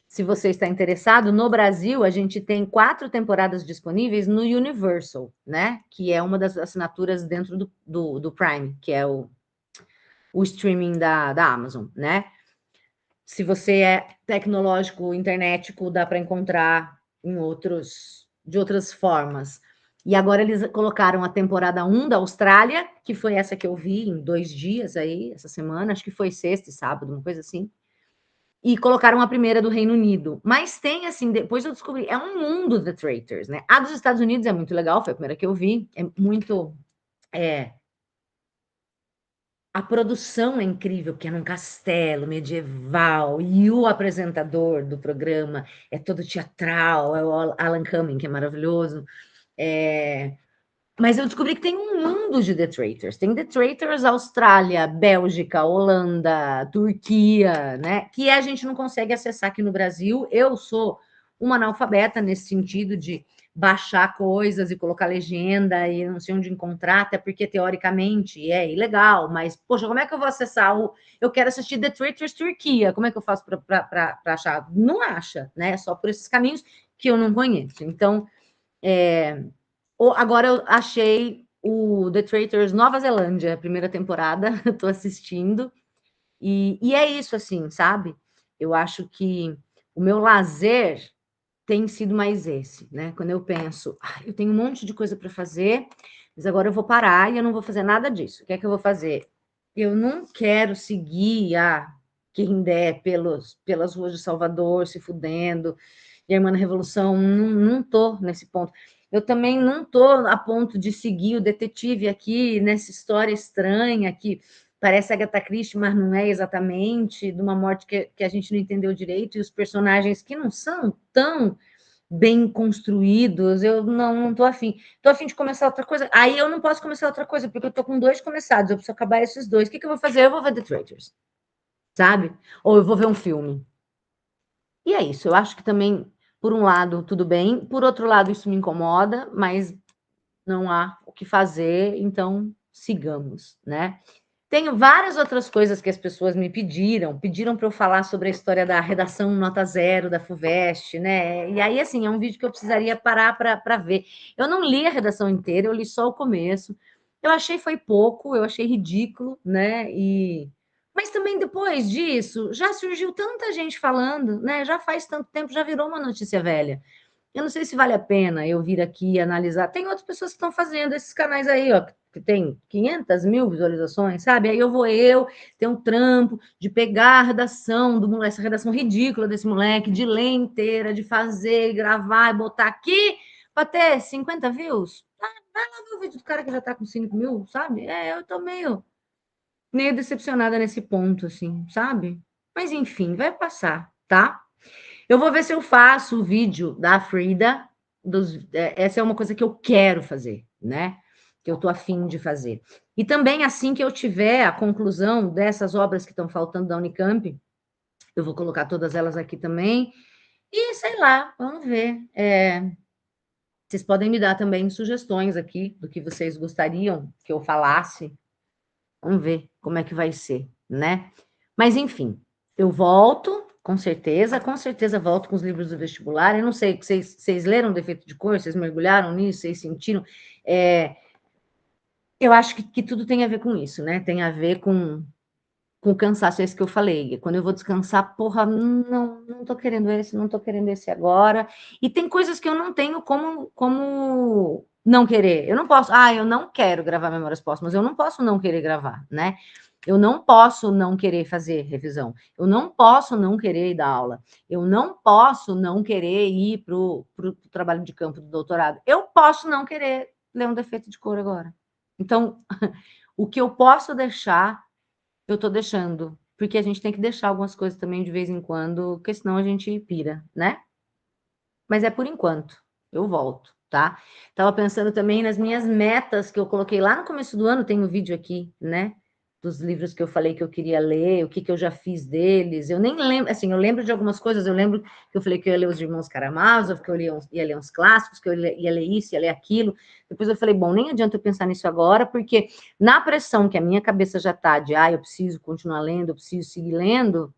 A: Se você está interessado, no Brasil a gente tem 4 temporadas disponíveis no Universal, né? Que é uma das assinaturas dentro do Prime, que é o streaming da Amazon, né? Se você é tecnológico, internetico, dá para encontrar de outras formas. E agora eles colocaram a temporada 1 da Austrália, que foi essa que eu vi em 2 dias aí, essa semana, acho que foi sexta e sábado, uma coisa assim. E colocaram a primeira do Reino Unido. Mas tem, assim, depois eu descobri, é um mundo The Traitors, né? A dos Estados Unidos é muito legal, foi a primeira que eu vi. É muito. É, a produção é incrível, porque é num castelo medieval, e o apresentador do programa é todo teatral, é o Alan Cumming, que é maravilhoso. É, mas eu descobri que tem um mundo de The Traitors. Tem The Traitors Austrália, Bélgica, Holanda, Turquia, né? Que a gente não consegue acessar aqui no Brasil. Eu sou uma analfabeta nesse sentido de baixar coisas e colocar legenda e não sei onde encontrar, até porque teoricamente é ilegal, mas, poxa, como é que eu vou acessar o. Eu quero assistir The Traitors Turquia, como é que eu faço para achar? Não acha, né? Só por esses caminhos que eu não conheço. Então, agora eu achei o The Traitors Nova Zelândia, a primeira temporada, eu tô assistindo, e é isso, assim, sabe? Eu acho que o meu lazer tem sido mais esse, né? Quando eu penso, eu tenho um monte de coisa para fazer, mas agora eu vou parar e eu não vou fazer nada disso. O que é que eu vou fazer? Eu não quero seguir quem der pelas ruas de Salvador, se fudendo, e a Irmã da Revolução, não tô nesse ponto. Eu também não tô a ponto de seguir o detetive aqui nessa história estranha que parece Agatha Christie, mas não é exatamente, de uma morte que a gente não entendeu direito, e os personagens que não são tão bem construídos, eu não tô afim. Tô afim de começar outra coisa. Aí eu não posso começar outra coisa, porque eu tô com 2 começados, eu preciso acabar esses 2. O que eu vou fazer? Eu vou ver The Traitors, sabe? Ou eu vou ver um filme. E é isso, eu acho que também, por um lado, tudo bem, por outro lado, isso me incomoda, mas não há o que fazer, então sigamos, né? Tenho várias outras coisas que as pessoas me pediram para eu falar sobre a história da redação nota zero da FUVEST, né? E aí, assim, é um vídeo que eu precisaria parar para ver. Eu não li a redação inteira, eu li só o começo. Eu achei foi pouco, eu achei ridículo, né? Mas também depois disso, já surgiu tanta gente falando, né? Já faz tanto tempo, já virou uma notícia velha. Eu não sei se vale a pena eu vir aqui analisar. Tem outras pessoas que estão fazendo esses canais aí, ó, que tem 500.000 visualizações, sabe? Aí eu ter um trampo de pegar a redação do moleque, essa redação ridícula desse moleque, de ler inteira, de fazer, gravar e botar aqui para ter 50 views. Vai lá ver o vídeo do cara que já tá com 5 mil, sabe? Eu tô meio. meio decepcionada nesse ponto, assim, sabe? Mas enfim, vai passar, tá? Eu vou ver se eu faço o vídeo da Frida. Essa é uma coisa que eu quero fazer, né? Que eu tô afim de fazer. E também, assim que eu tiver a conclusão dessas obras que estão faltando da Unicamp, eu vou colocar todas elas aqui também. E sei lá, vamos ver. Vocês podem me dar também sugestões aqui do que vocês gostariam que eu falasse. Vamos ver como é que vai ser, né? Mas enfim, eu volto, com certeza volto com os livros do vestibular. Eu não sei, vocês leram Defeito de Cor, vocês mergulharam nisso, vocês sentiram. Eu acho que tudo tem a ver com isso, né? Tem a ver com o cansaço, é esse que eu falei. Quando eu vou descansar, porra, não tô querendo esse, não tô querendo esse agora. E tem coisas que eu não tenho como não querer. Eu não posso, eu não quero gravar Memórias Póstumas, eu não posso não querer gravar, né? Eu não posso não querer fazer revisão. Eu não posso não querer ir dar aula. Eu não posso não querer ir para o trabalho de campo do doutorado. Eu posso não querer ler um defeito de cor agora. Então, o que eu posso deixar eu tô deixando, porque a gente tem que deixar algumas coisas também de vez em quando, porque senão a gente pira, né? Mas é por enquanto. Eu volto, tá? Tava pensando também nas minhas metas que eu coloquei lá no começo do ano, tem um vídeo aqui, né? Dos livros que eu falei que eu queria ler, o que que eu já fiz deles. Eu nem lembro, assim, eu lembro de algumas coisas, eu lembro que eu falei que eu ia ler Os Irmãos Karamazov, que eu ia ler uns clássicos, que eu ia ler isso, ia ler aquilo. Depois eu falei, bom, nem adianta eu pensar nisso agora, porque na pressão que a minha cabeça já tá de, eu preciso continuar lendo, eu preciso seguir lendo,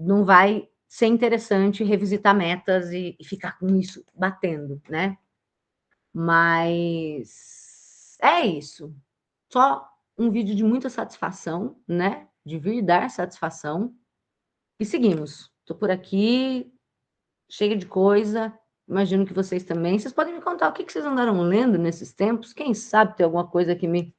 A: não vai ser interessante revisitar metas e ficar com isso batendo, né? Mas é isso. Só um vídeo de muita satisfação, né? De vir dar satisfação. E seguimos. Estou por aqui, cheia de coisa. Imagino que vocês também. Vocês podem me contar o que vocês andaram lendo nesses tempos? Quem sabe tem alguma coisa que me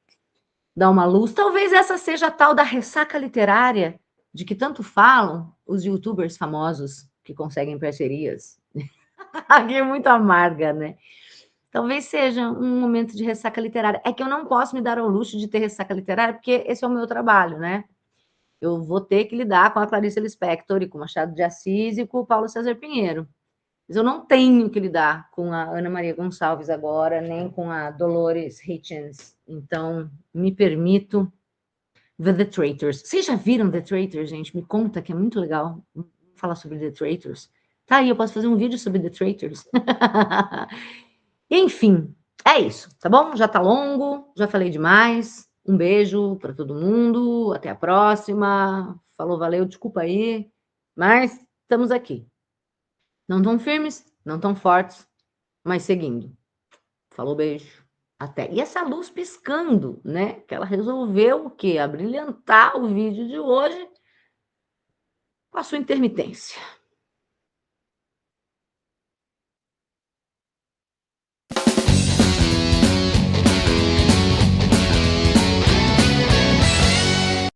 A: dá uma luz. Talvez essa seja a tal da ressaca literária de que tanto falam os youtubers famosos que conseguem parcerias. Aqui é muito amarga, né? Talvez seja um momento de ressaca literária. É que eu não posso me dar ao luxo de ter ressaca literária, porque esse é o meu trabalho, né? Eu vou ter que lidar com a Clarice Lispector e com o Machado de Assis e com o Paulo César Pinheiro. Mas eu não tenho que lidar com a Ana Maria Gonçalves agora, nem com a Dolores Hitchens. Então, me permito ver The Traitors. Vocês já viram The Traitors, gente? Me conta, que é muito legal falar sobre The Traitors. Tá aí, eu posso fazer um vídeo sobre The Traitors. Enfim, é isso, tá bom? Já tá longo, já falei demais. Um beijo para todo mundo, até a próxima. Falou, valeu, desculpa aí, mas estamos aqui. Não tão firmes, não tão fortes, mas seguindo. Falou, beijo. Até. E essa luz piscando, né? Que ela resolveu o quê? Abrilhantar o vídeo de hoje com a sua intermitência.